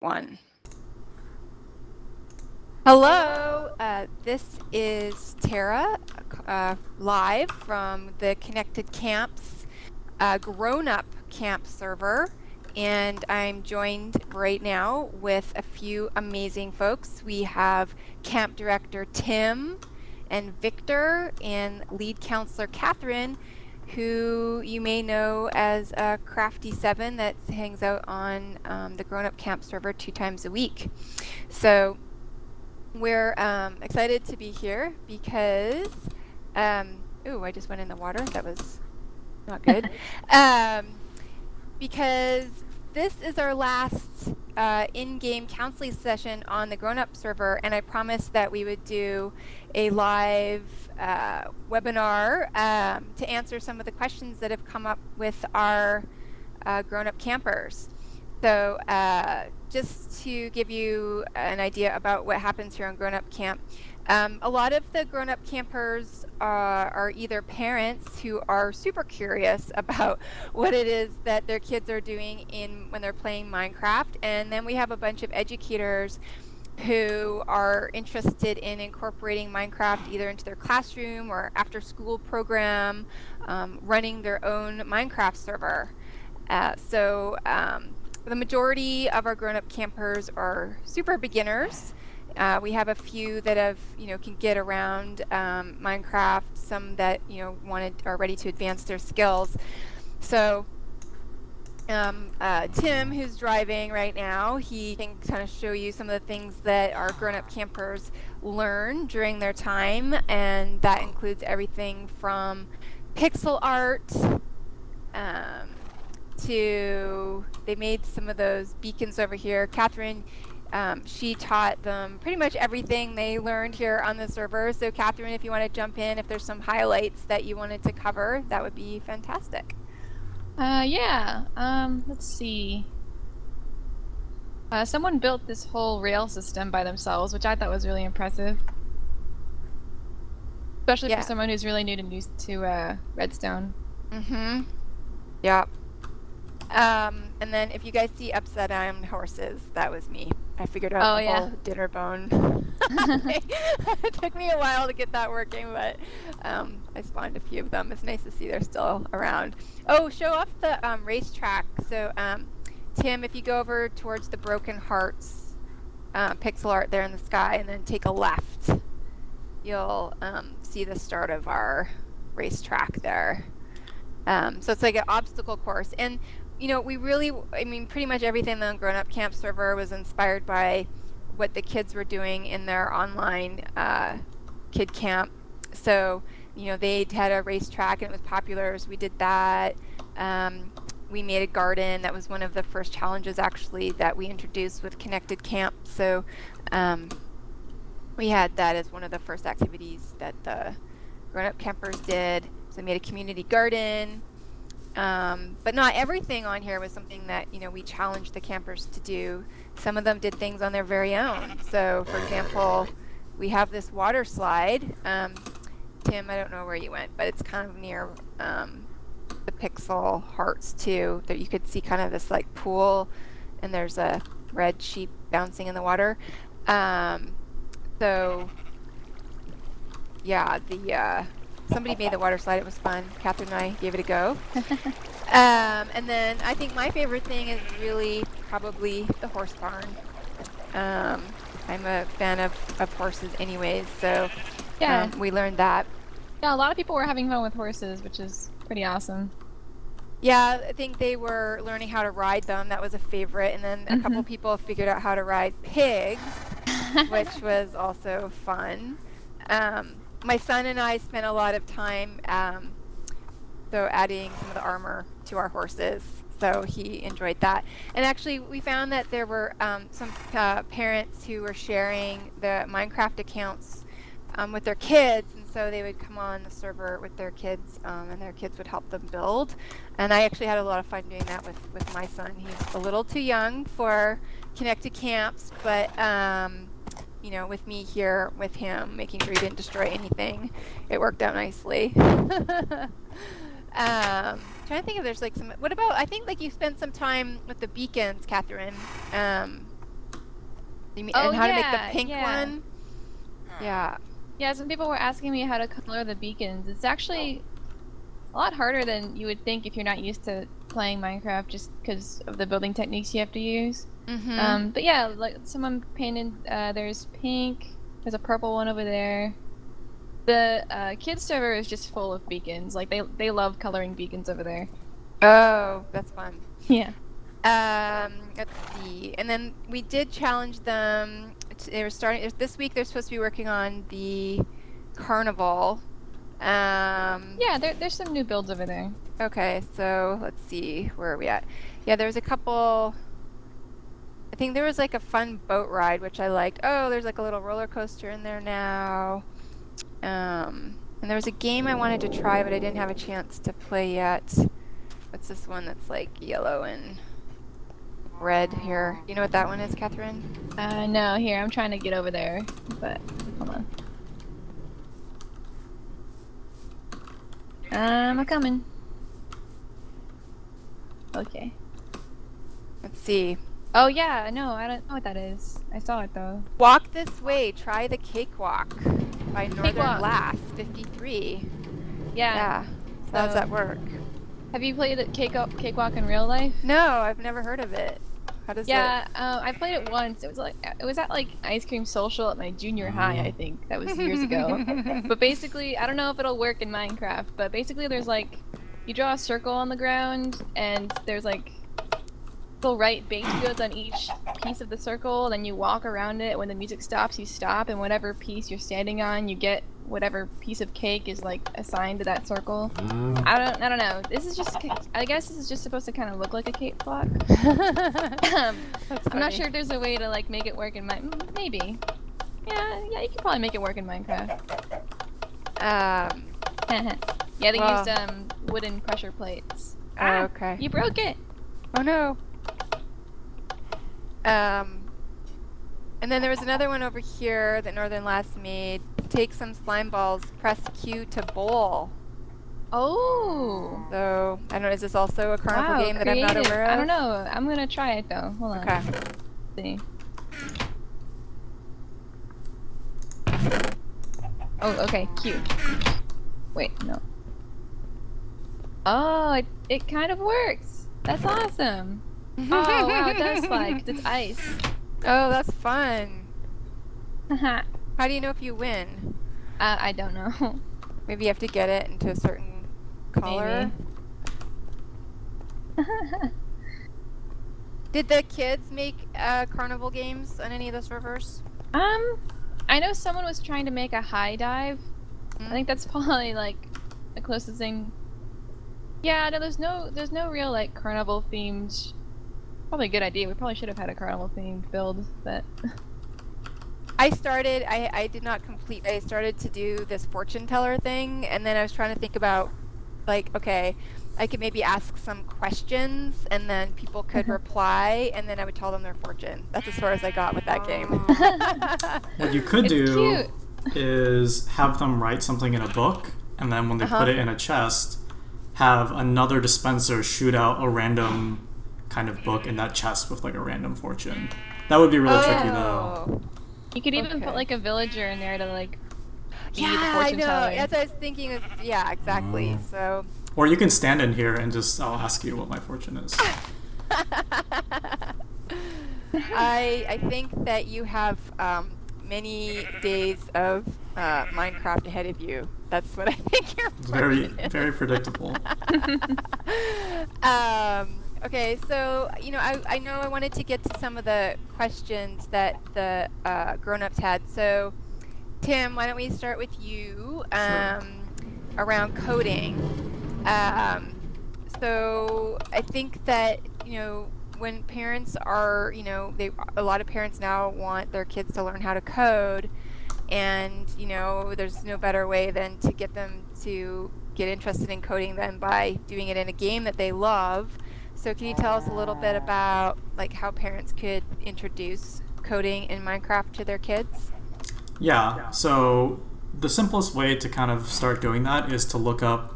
One. Hello, this is Tara, live from the Connected Camps grown-up camp server, and I'm joined right now with a few amazing folks. We have Camp Director Tim and Victor and Lead Counselor Catherine, who you may know as Crafty7 that hangs out on the grown-up camp server 2 times a week. So we're excited to be here because, ooh, I just went in the water. That was not good. Because this is our last in-game counseling session on the grown-up server, and I promised that we would do a live webinar to answer some of the questions that have come up with our grown-up campers. So just to give you an idea about what happens here on Grown Up Camp, a lot of the grown-up campers are either parents who are super curious about what it is that their kids are doing when they're playing Minecraft, and then we have a bunch of educators who are interested in incorporating Minecraft either into their classroom or after-school program, running their own Minecraft server. The majority of our grown-up campers are super beginners. We have a few that have, can get around Minecraft, some that, are ready to advance their skills. So Tim, who's driving right now, he can kind of show you some of the things that our grown-up campers learn during their time, and that includes everything from pixel art, they made some of those beacons over here. Catherine, she taught them pretty much everything they learned here on the server. So Catherine, if you want to jump in, if there's some highlights that you wanted to cover, that would be fantastic. Let's see. Someone built this whole rail system by themselves, which I thought was really impressive. Especially for someone who's really new to Redstone. Mm-hmm. Yep. And then if you guys see upside down horses, that was me. I figured out the whole dinner bone. It took me a while to get that working, but I spawned a few of them. It's nice to see they're still around. Oh, show off the racetrack. So Tim, if you go over towards the Broken Hearts pixel art there in the sky and then take a left, you'll see the start of our racetrack there. So it's like an obstacle course. And pretty much everything on Grown Up Camp server was inspired by what the kids were doing in their online kid camp. So, they had a racetrack and it was popular, so we did that. We made a garden. That was one of the first challenges, actually, that we introduced with Connected Camp. So, we had that as one of the first activities that the Grown Up Campers did. So, we made a community garden. But not everything on here was something that, we challenged the campers to do. Some of them did things on their very own. So, for example, we have this water slide. Tim, I don't know where you went, but it's kind of near the pixel hearts, too. That you could see kind of this, like, pool, and there's a red sheep bouncing in the water. Somebody made the water slide. It was fun. Catherine and I gave it a go. And then I think my favorite thing is really probably the horse barn. I'm a fan of horses anyways, so we learned that. Yeah, a lot of people were having fun with horses, which is pretty awesome. Yeah, I think they were learning how to ride them. That was a favorite. And then a couple people figured out how to ride pigs, which was also fun. My son and I spent a lot of time adding some of the armor to our horses, so he enjoyed that. And actually, we found that there were some parents who were sharing the Minecraft accounts with their kids, and so they would come on the server with their kids, and their kids would help them build. And I actually had a lot of fun doing that with my son. He's a little too young for Connected Camps, but with me here with him, making sure he didn't destroy anything, it worked out nicely. Trying to think if there's like some. What about? I think like you spent some time with the beacons, Catherine. You mean, Oh, and how to make the yeah, pink yeah. one? Yeah. Yeah, some people were asking me how to color the beacons. It's actually a lot harder than you would think if you're not used to playing Minecraft, just because of the building techniques you have to use. But yeah, like someone painted. There's pink. There's a purple one over there. The kids server is just full of beacons. Like they love coloring beacons over there. Oh, that's fun. Yeah. Let's see. And then we did challenge them. They were starting this week. They're supposed to be working on the carnival. Yeah, there's some new builds over there. Okay, so let's see. Where are we at? Yeah, there was a couple. I think there was like a fun boat ride, which I liked. Oh, there's like a little roller coaster in there now. And there was a game I wanted to try, but I didn't have a chance to play yet. What's this one that's like yellow and red here? You know what that one is, Catherine? No, here, I'm trying to get over there, but hold on. I'm coming. Okay. Let's see. Oh yeah, no, I don't know what that is. I saw it though. Walk This Way, Try the Cakewalk by Northern Cakewalk. Glass 53. Yeah. So how does that work? Have you played it Cakewalk in real life? No, I've never heard of it. How does it? Yeah, I played it once. It was at like Ice Cream Social at my junior high, I think. That was years ago. But basically, I don't know if it'll work in Minecraft, but basically there's like, you draw a circle on the ground, and there's like little right baked goods on each piece of the circle, then you walk around it. When the music stops, you stop, and whatever piece you're standing on, you get whatever piece of cake is like assigned to that circle. I don't know. This is just, I guess this is just supposed to kind of look like a cakewalk. I'm not sure if there's a way to like make it work in maybe. Yeah, you can probably make it work in Minecraft. Yeah, they used wooden pressure plates. Oh, okay. You broke it. Oh no. And then there was another one over here that Northern Last made. Take some slime balls, press Q to bowl. Oh. So, I don't know, is this also a carnival game that I'm not aware of? I don't know. I'm gonna try it though. Hold on. Okay. Let's see. Oh, okay. Q. Wait, no. Oh, it kind of works. That's awesome. Oh, wow, it does slide 'cause it's ice. Oh, that's fun. Haha. How do you know if you win? I don't know. Maybe you have to get it into a certain color. Did the kids make carnival games on any of the servers? I know someone was trying to make a high dive. I think that's probably like the closest thing. Yeah, no, there's no real like carnival themed. Probably a good idea. We probably should have had a carnival themed build, but I did not complete. I started to do this fortune teller thing, and then I was trying to think about, like, okay, I could maybe ask some questions, and then people could reply, and then I would tell them their fortune. That's as far as I got with that game. What you could do is have them write something in a book, and then when they put it in a chest, have another dispenser shoot out a random kind of book in that chest with like a random fortune. That would be really tricky though. You could even put like a villager in there to like be the I fortune know. teller. That's what I was thinking. Yeah, exactly. So. Or you can stand in here and just I'll ask you what my fortune is. I think that you have many days of Minecraft ahead of you. That's what I think your fortune is. Very predictable. Okay, so, you know, I know I wanted to get to some of the questions that the grown-ups had. So, Tim, why don't we start with you around coding. So, I think that, you know, when parents are, you know, a lot of parents now want their kids to learn how to code, and, you know, there's no better way than to get them to get interested in coding than by doing it in a game that they love. So can you tell us a little bit about like how parents could introduce coding in Minecraft to their kids? Yeah, so the simplest way to kind of start doing that is to look up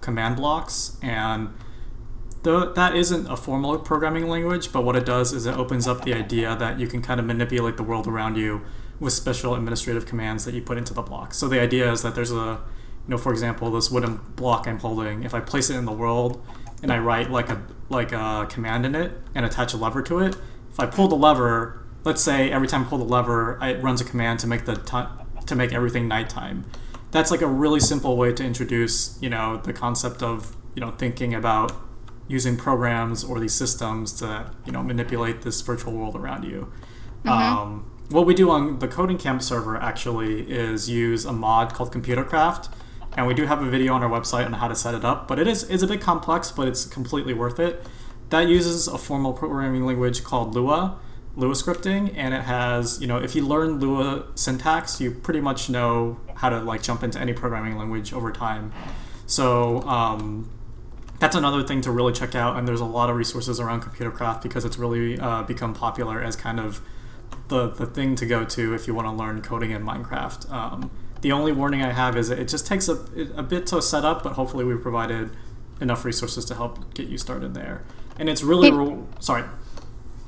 command blocks and that isn't a formal programming language, but what it does is it opens up the idea that you can kind of manipulate the world around you with special administrative commands that you put into the block. So the idea is that there's a, for example, this wooden block I'm holding, if I place it in the world and I write like a command in it and attach a lever to it, if I pull the lever, let's say every time I pull the lever, it runs a command to make everything nighttime. That's like a really simple way to introduce, the concept of, thinking about using programs or these systems to, manipulate this virtual world around you. What we do on the Coding Camp server actually is use a mod called Computercraft, and we do have a video on our website on how to set it up, but it's a bit complex, but it's completely worth it. That uses a formal programming language called Lua scripting, and it has, if you learn Lua syntax, you pretty much know how to like jump into any programming language over time. So that's another thing to really check out, and there's a lot of resources around Computercraft because it's really become popular as kind of the thing to go to if you want to learn coding in Minecraft. The only warning I have is it just takes a bit to set up, but hopefully we provided enough resources to help get you started there. And it's really... Sorry.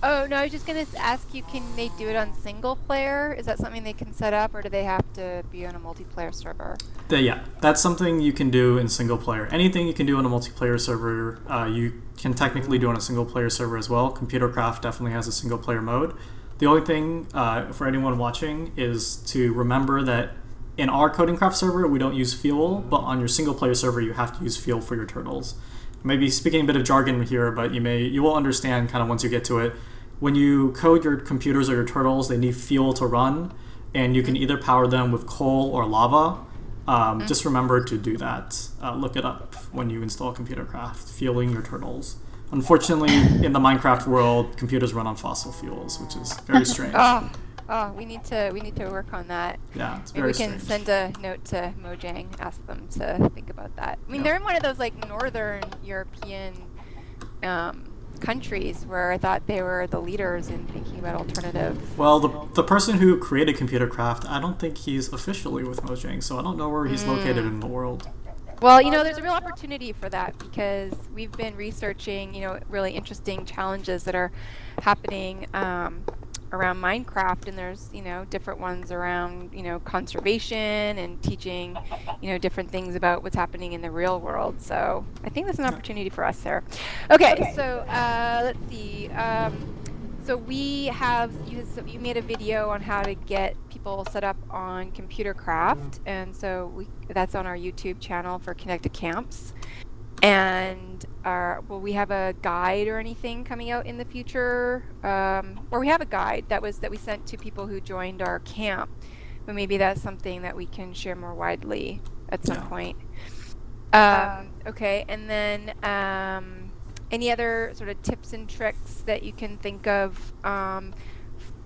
Oh, no, I was just going to ask you, can they do it on single player? Is that something they can set up, or do they have to be on a multiplayer server? Yeah, that's something you can do in single player. Anything you can do on a multiplayer server, you can technically do on a single player server as well. Computercraft definitely has a single player mode. The only thing for anyone watching is to remember that in our CodingCraft server, we don't use fuel, but on your single player server, you have to use fuel for your turtles. Maybe speaking a bit of jargon here, but you will understand kind of once you get to it. When you code your computers or your turtles, they need fuel to run, and you can either power them with coal or lava. Just remember to do that. Look it up when you install Computercraft, fueling your turtles. Unfortunately, in the Minecraft world, computers run on fossil fuels, which is very strange. We need to work on that. Yeah, it's Maybe very we can strange. send a note to Mojang, ask them to think about that. I mean, they're in one of those like northern European countries where I thought they were the leaders in thinking about alternative. Well, the person who created Computercraft, I don't think he's officially with Mojang, so I don't know where he's located in the world. Well, there's a real opportunity for that because we've been researching, really interesting challenges that are happening around Minecraft, and there's, different ones around, conservation and teaching, different things about what's happening in the real world. So I think there's an opportunity for us there. Okay, so let's see. So we have, you made a video on how to get people set up on Computercraft, and so that's on our YouTube channel for Connected Camps. And will we have a guide or anything coming out in the future? Or we have a guide that we sent to people who joined our camp, but maybe that's something that we can share more widely at some point. Okay, and then any other sort of tips and tricks that you can think of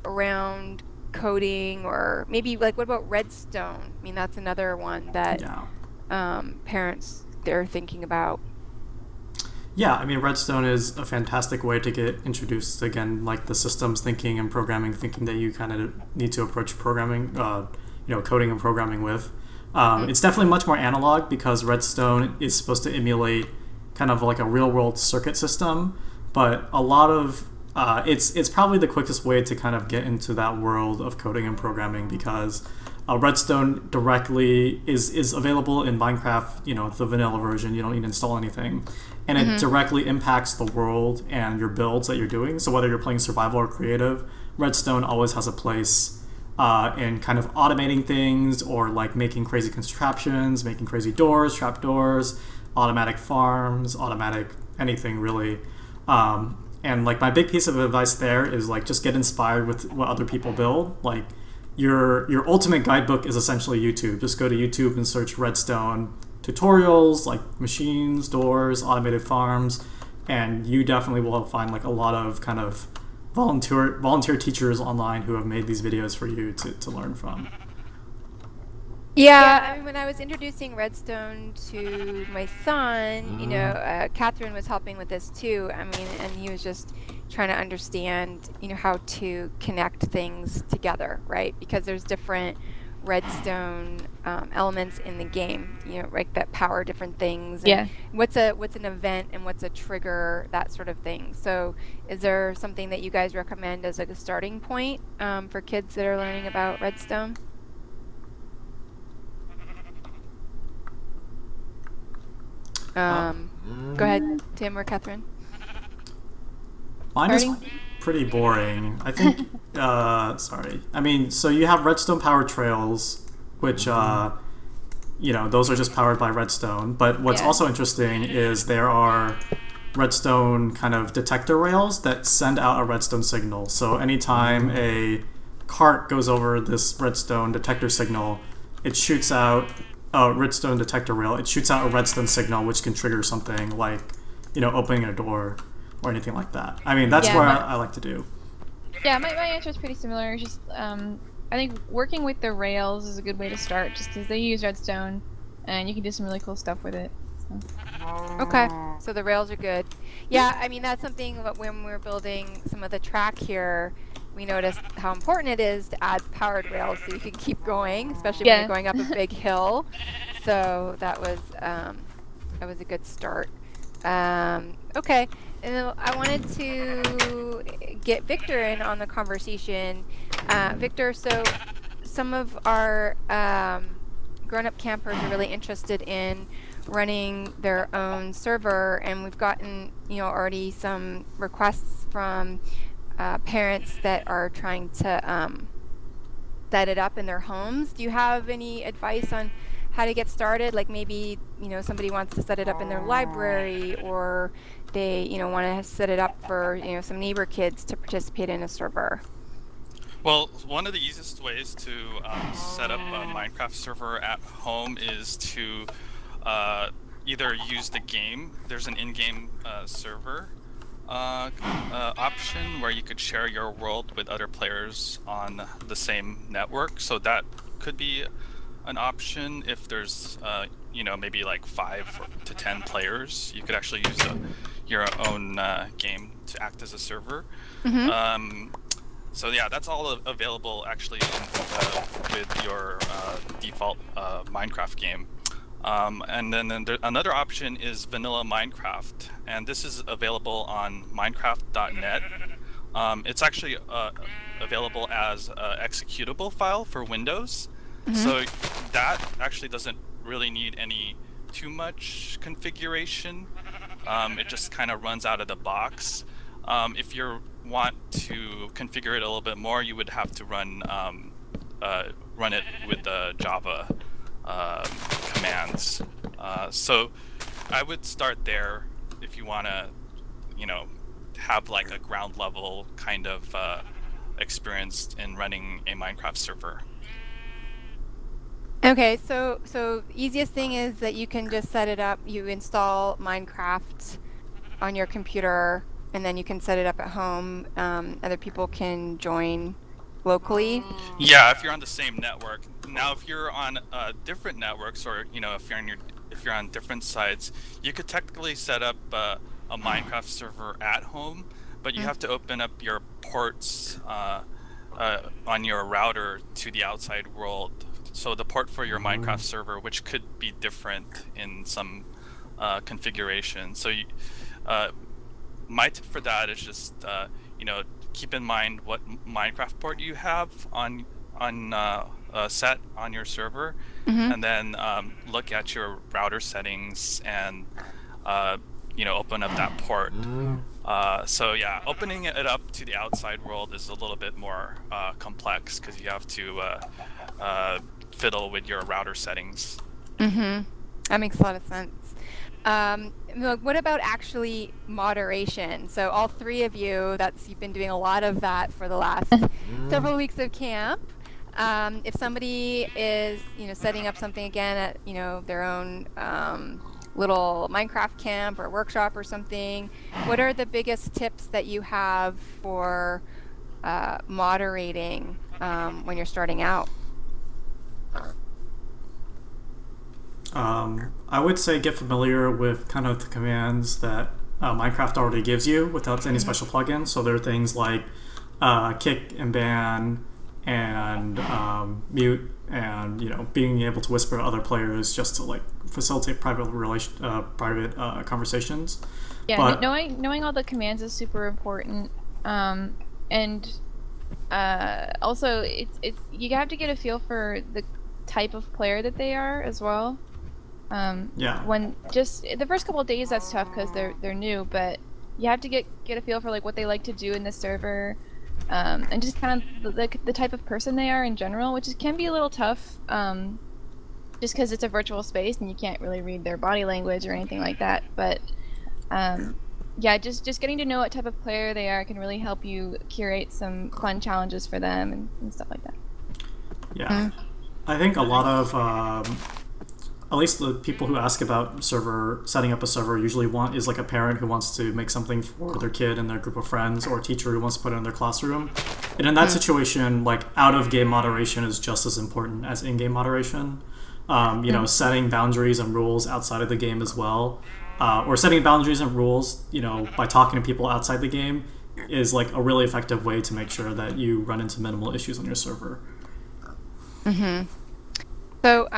around coding, or maybe like what about Redstone? I mean, that's another one that parents they're thinking about. Yeah, I mean, Redstone is a fantastic way to get introduced, again, like the systems thinking and programming thinking that you kind of need to approach programming, coding and programming with. It's definitely much more analog because Redstone is supposed to emulate kind of like a real-world circuit system, but a lot of it's probably the quickest way to kind of get into that world of coding and programming because Redstone directly is available in Minecraft, the vanilla version. You don't need to install anything. And it directly impacts the world and your builds that you're doing. So whether you're playing survival or creative, Redstone always has a place in kind of automating things or like making crazy contraptions, making crazy doors, trapdoors, automatic farms, automatic anything really. And like my big piece of advice there is like just get inspired with what other people build. Like your ultimate guidebook is essentially YouTube. Just go to YouTube and search Redstone tutorials, like machines, doors, automated farms, and you definitely will find like a lot of kind of volunteer teachers online who have made these videos for you to learn from. Yeah, I mean, when I was introducing Redstone to my son, Catherine was helping with this too. I mean, and he was just trying to understand, how to connect things together, right? Because there's different redstone elements in the game, you know, like that power different things. And yeah. What's an event and what's a trigger, that sort of thing. So is there something that you guys recommend as like a starting point for kids that are learning about redstone? Go ahead, Tim or Catherine. Mine is pretty boring. I think, sorry. I mean, so you have redstone power trails, which, you know, those are just powered by redstone. But what's also interesting is there are redstone kind of detector rails that send out a redstone signal. So anytime a cart goes over this redstone detector signal, it shoots out a redstone detector rail. It shoots out a redstone signal, which can trigger something like, you know, opening a door or anything like that. I mean, that's what I like to do. Yeah, my answer is pretty similar. Just I think working with the rails is a good way to start, just because they use redstone, and you can do some really cool stuff with it. So. Okay, so the rails are good. Yeah, I mean, that's something that when we're building some of the track here, we noticed how important it is to add powered rails so you can keep going, especially when you're going up a big hill. So that was a good start. Okay, and then I wanted to get Victor in on the conversation. Victor, so some of our grown-up campers are really interested in running their own server, and we've gotten, you know, already some requests from parents that are trying to set it up in their homes. Do you have any advice on how to get started? Like maybe, you know, somebody wants to set it up in their library, or they, you know, want to set it up for, you know, some neighbor kids to participate in a server. Well, one of the easiest ways to set up a Minecraft server at home is to either use the game. There's an in-game server option where you could share your world with other players on the same network. So that could be an option if there's, you know, maybe like 5 to 10 players. You could actually use your own game to act as a server. So yeah, that's all available actually with your default Minecraft game. And then another option is vanilla Minecraft, and this is available on Minecraft.net. It's actually available as an executable file for Windows, so that actually doesn't really need too much configuration. It just kind of runs out of the box. If you want to configure it a little bit more, you would have to run it with the Java commands. So I would start there if you want to, you know, have like a ground level kind of experience in running a Minecraft server. Okay, so easiest thing is that you can just set it up. You install Minecraft on your computer, and then you can set it up at home. Other people can join locally. Yeah, if you're on the same network. Now, if you're on different networks, or you know, if you're on different sites, you could technically set up a Minecraft server at home, but you have to open up your ports on your router to the outside world. So the port for your Minecraft server, which could be different in some configuration. So my tip for that is just you know, keep in mind what Minecraft port you have on set on your server, and then look at your router settings and you know, open up that port. So yeah, opening it up to the outside world is a little bit more complex because you have to fiddle with your router settings. That makes a lot of sense. What about actually moderation? So all three of you, you've been doing a lot of that for the last several weeks of camp. If somebody is, you know, setting up something again at, you know, their own little Minecraft camp or workshop or something, what are the biggest tips that you have for moderating when you're starting out? I would say get familiar with kind of the commands that Minecraft already gives you without any special plugins. So there are things like kick and ban and mute, and being able to whisper to other players just to like facilitate private conversations. Yeah, but, knowing all the commands is super important, and also it's you have to get a feel for the type of player that they are as well. When just the first couple of days that's tough because they're new, but you have to get a feel for like what they like to do in the server, and just kind of the type of person they are in general, which can be a little tough, just because it's a virtual space and you can't really read their body language or anything like that. But yeah, just getting to know what type of player they are can really help you curate some fun challenges for them and stuff like that. Yeah, I think a lot of at least the people who ask about setting up a server usually is like a parent who wants to make something for their kid and their group of friends, or a teacher who wants to put it in their classroom. And in that situation, like out-of-game moderation is just as important as in-game moderation. Setting boundaries and rules outside of the game as well, or setting boundaries and rules, by talking to people outside the game is like a really effective way to make sure that you run into minimal issues on your server. Mm-hmm. So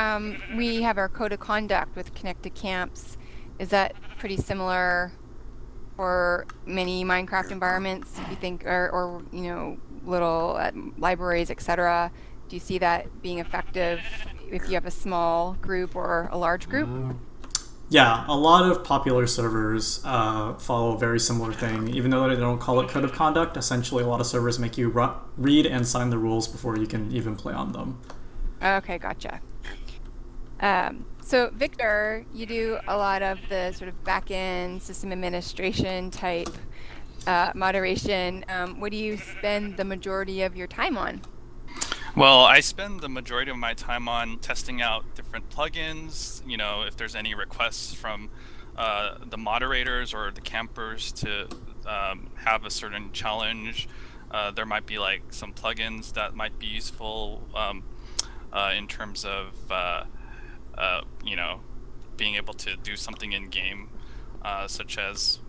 we have our code of conduct with Connected Camps. Is that pretty similar for many Minecraft environments, you think, or little libraries, etc.? Do you see that being effective if you have a small group or a large group? Yeah, a lot of popular servers follow a very similar thing. Even though they don't call it code of conduct, essentially a lot of servers make you read and sign the rules before you can even play on them. Okay, gotcha. So Victor, you do a lot of the sort of back-end system administration type moderation. What do you spend the majority of your time on? Well, I spend the majority of my time on testing out different plugins, if there's any requests from the moderators or the campers to have a certain challenge. There might be like some plugins that might be useful in terms of being able to do something in game, such as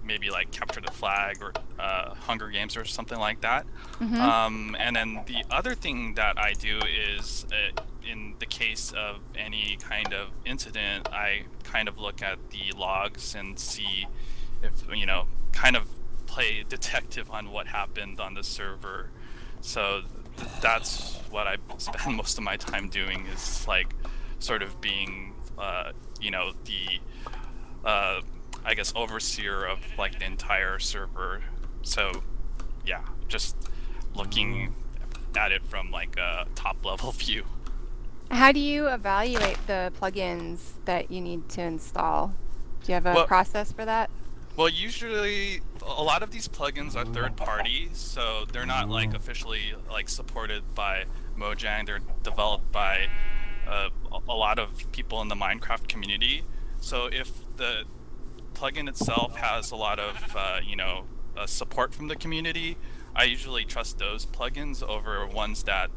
maybe like capture the flag or Hunger Games or something like that. Mm-hmm. And then the other thing that I do is in the case of any kind of incident, I kind of look at the logs and see if, kind of play detective on what happened on the server. So that's what I spend most of my time doing, is like sort of being the I guess overseer of like the entire server. So yeah, just looking at it from like a top level view. How do you evaluate the plugins that you need to install? Do you have a process for that? Well, usually a lot of these plugins are third party, so they're not like officially like supported by Mojang. They're developed by a lot of people in the Minecraft community. So if the plugin itself has a lot of support from the community, I usually trust those plugins over ones that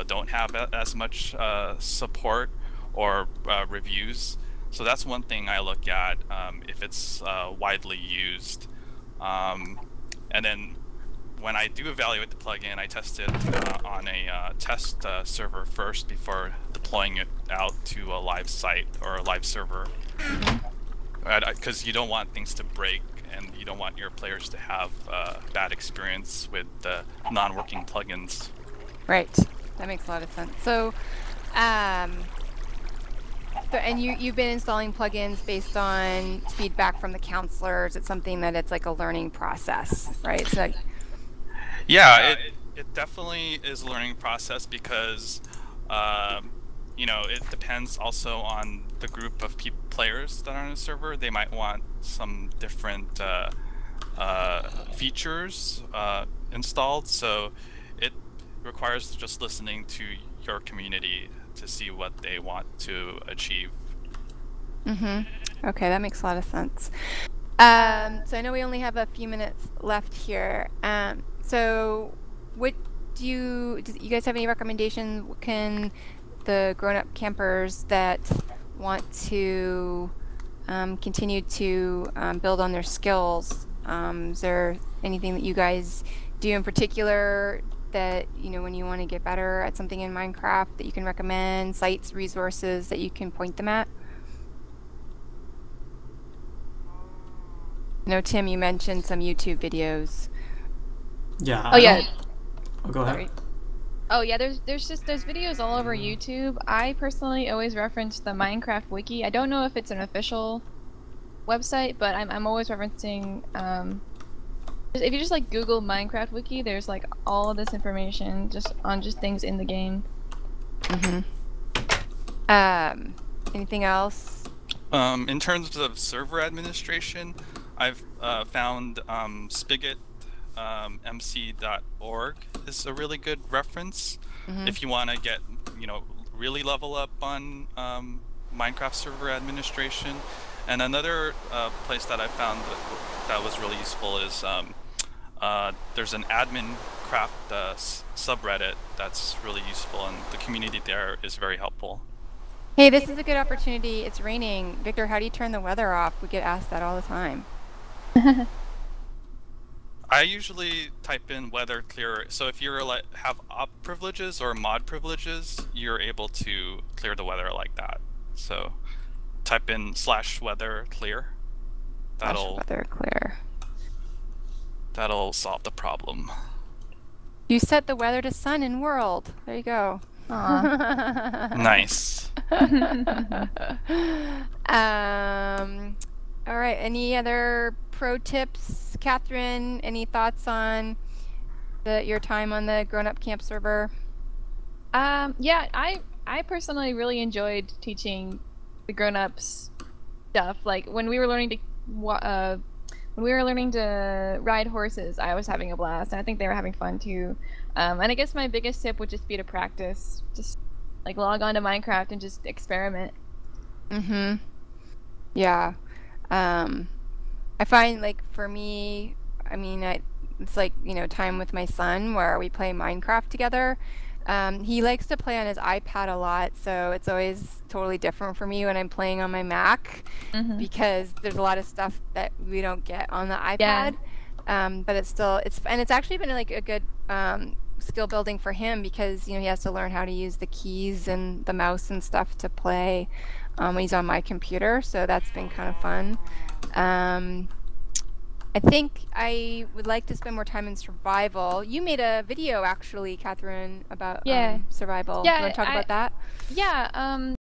don't have as much support or reviews. So that's one thing I look at if it's widely used. And then when I do evaluate the plugin, I test it on a test server first before deploying it out to a live site or a live server. Because you don't want things to break, and you don't want your players to have bad experience with non-working plugins. Right. That makes a lot of sense. So, and you've been installing plugins based on feedback from the counselors. It's something that it's like a learning process, right? So, yeah, it definitely is a learning process because it depends also on the group of players that are on the server. They might want some different features installed, so it requires just listening to your community to see what they want to achieve. Mm-hmm. Okay, that makes a lot of sense. So I know we only have a few minutes left here. So what do you guys have any recommendations? Can the grown-up campers that want to continue to build on their skills, is there anything that you guys do in particular that, when you want to get better at something in Minecraft that you can recommend, sites, resources that you can point them at? Tim, you mentioned some YouTube videos. Yeah. Oh, yeah. Oh, go ahead. Sorry. Oh yeah, there's videos all over YouTube. I personally always reference the Minecraft wiki. I don't know if it's an official website, but I'm always referencing. If you just like Google Minecraft wiki, there's like all of this information just on things in the game. Anything else? In terms of server administration, I've found Spigot. MC.org is a really good reference if you want to get, really level up on Minecraft server administration. And another place that I found that was really useful is there's an admin craft subreddit that's really useful, and the community there is very helpful. Hey, this is a good opportunity. It's raining. Victor, how do you turn the weather off? We get asked that all the time. I usually type in weather clear. So if you're have op privileges or mod privileges, you're able to clear the weather like that. So type in /weather clear. /weather clear. That'll solve the problem. You set the weather to sun and world. There you go. Nice. All right. Any other pro tips, Catherine? Any thoughts on your time on the Grown Up Camp server? Yeah, I personally really enjoyed teaching the grown-ups stuff. Like when we were learning to ride horses, I was having a blast, and I think they were having fun too. And I guess my biggest tip would just be to practice. Just like log on to Minecraft and just experiment. Yeah. I find like for me, I mean, it's like, time with my son where we play Minecraft together. He likes to play on his iPad a lot, so it's always totally different for me when I'm playing on my Mac because there's a lot of stuff that we don't get on the iPad. But it's actually been like a good skill building for him because he has to learn how to use the keys and the mouse and stuff to play when he's on my computer, so that's been kind of fun. I think I would like to spend more time in survival. You made a video actually, Catherine, about survival. Yeah, you want to talk about that? Yeah,